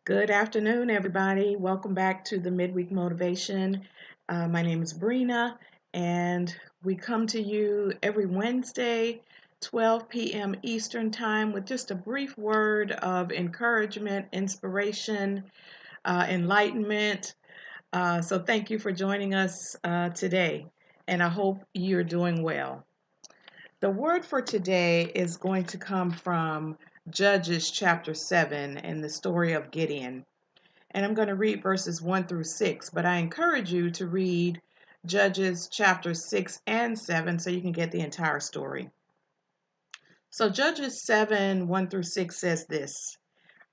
Good afternoon, everybody. Welcome back to the Midweek Motivation. My name is Brina, and we come to you every Wednesday, 12 p.m. Eastern Time, with just a brief word of encouragement, inspiration, enlightenment. So, thank you for joining us today, and I hope you're doing well. The word for today is going to come from Judges chapter 7 and the story of Gideon. And I'm going to read verses 1 through 6, but I encourage you to read Judges chapters 6 and 7 so you can get the entire story. So Judges 7, 1 through 6 says this: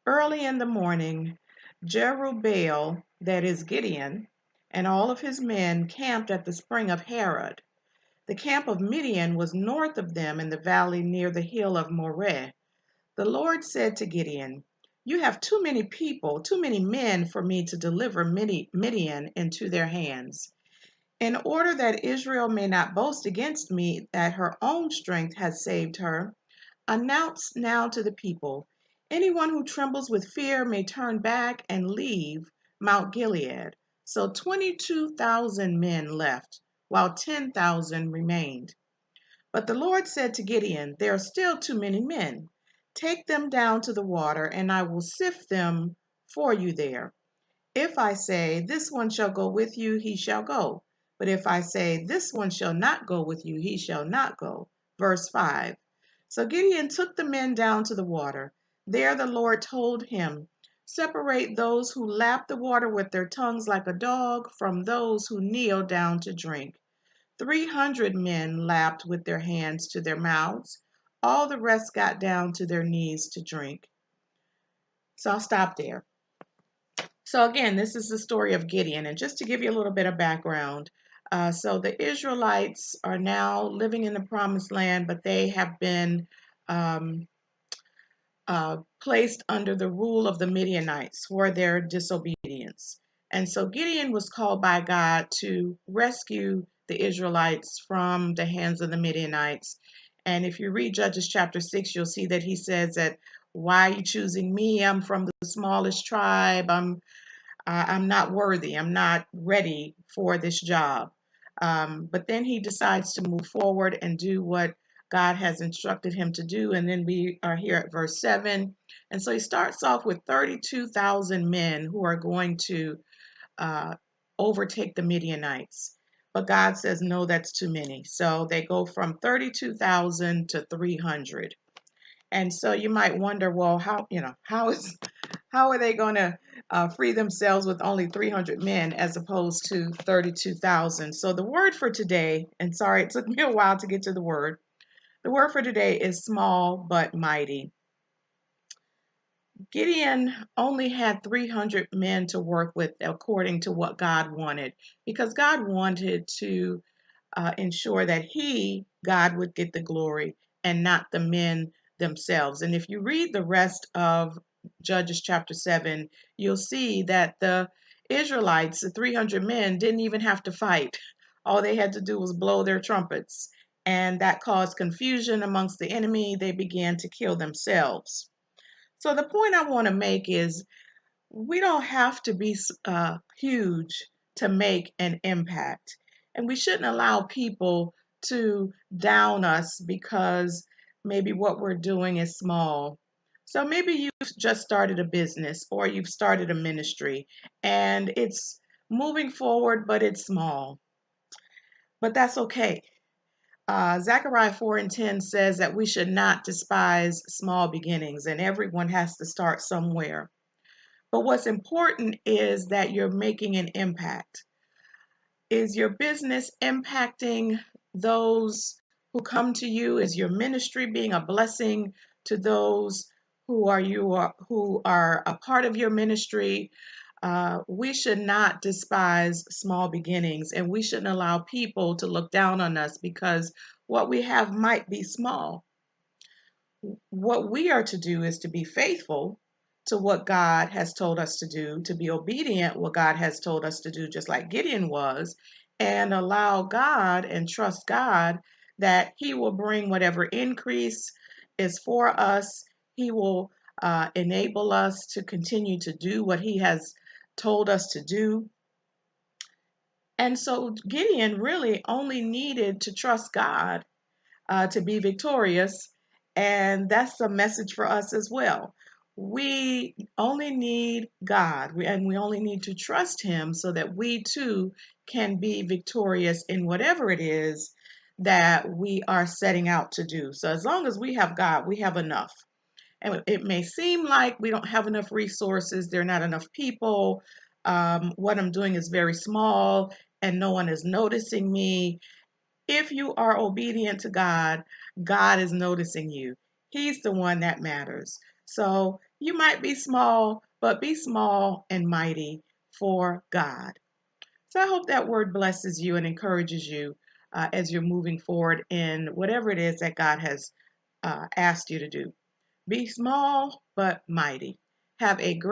Early in the morning, Jerubbaal, that is Gideon, and all of his men camped at the spring of Harod. The camp of Midian was north of them in the valley near the hill of Moreh. The Lord said to Gideon, You have too many people, too many men for me to deliver Midian into their hands. In order that Israel may not boast against me that her own strength has saved her, announce now to the people, anyone who trembles with fear may turn back and leave Mount Gilead. So 22,000 men left, while 10,000 remained. But the Lord said to Gideon, There are still too many men. Take them down to the water, and I will sift them for you there. If I say, This one shall go with you, he shall go. But if I say, This one shall not go with you, he shall not go. Verse 5. So Gideon took the men down to the water. There the Lord told him, Separate those who lap the water with their tongues like a dog from those who kneel down to drink. 300 men lapped with their hands to their mouths. All the rest got down to their knees to drink. So I'll stop there. So again, this is the story of Gideon. And just to give you a little bit of background, so the Israelites are now living in the promised land, but they have been um, placed under the rule of the Midianites for their disobedience. And so Gideon was called by God to rescue the Israelites from the hands of the Midianites. And if you read Judges chapter 6, you'll see that he says that, why are you choosing me? I'm from the smallest tribe. I'm not worthy. I'm not ready for this job. But then he decides to move forward and do what God has instructed him to do. And then we are here at verse 7. And so he starts off with 32,000 men who are going to uh, overtake the Midianites. But God says, no, that's too many. So they go from 32,000 to 300. And so you might wonder, well, how are they going to free themselves with only 300 men as opposed to 32,000? So the word for today, and sorry, it took me a while to get to the word. The word for today is small but mighty. Gideon only had 300 men to work with according to what God wanted, because God wanted to ensure that God, would get the glory and not the men themselves. And if you read the rest of Judges chapter 7, you'll see that the Israelites, the 300 men, didn't even have to fight. All they had to do was blow their trumpets, and that caused confusion amongst the enemy. They began to kill themselves. So the point I want to make is we don't have to be huge to make an impact. And we shouldn't allow people to down us because maybe what we're doing is small. So maybe you've just started a business or you've started a ministry and it's moving forward, but it's small. But that's okay. Zechariah 4 and 10 says that we should not despise small beginnings, and everyone has to start somewhere. But what's important is that you're making an impact. Is your business impacting those who come to you? Is your ministry being a blessing to those who are a part of your ministry? We should not despise small beginnings, and we shouldn't allow people to look down on us because what we have might be small. What we are to do is to be faithful to what God has told us to do, to be obedient what God has told us to do, just like Gideon was, and allow God and trust God that He will bring whatever increase is for us. He will enable us to continue to do what He has told us to do. And so Gideon really only needed to trust God to be victorious. And that's a message for us as well. We only need God, and we only need to trust Him so that we too can be victorious in whatever it is that we are setting out to do. So as long as we have God, we have enough. And it may seem like we don't have enough resources, there are not enough people. What I'm doing is very small and no one is noticing me. If you are obedient to God, God is noticing you. He's the one that matters. So you might be small, but be small and mighty for God. So I hope that word blesses you and encourages you as you're moving forward in whatever it is that God has asked you to do. Be small, but mighty. Have a great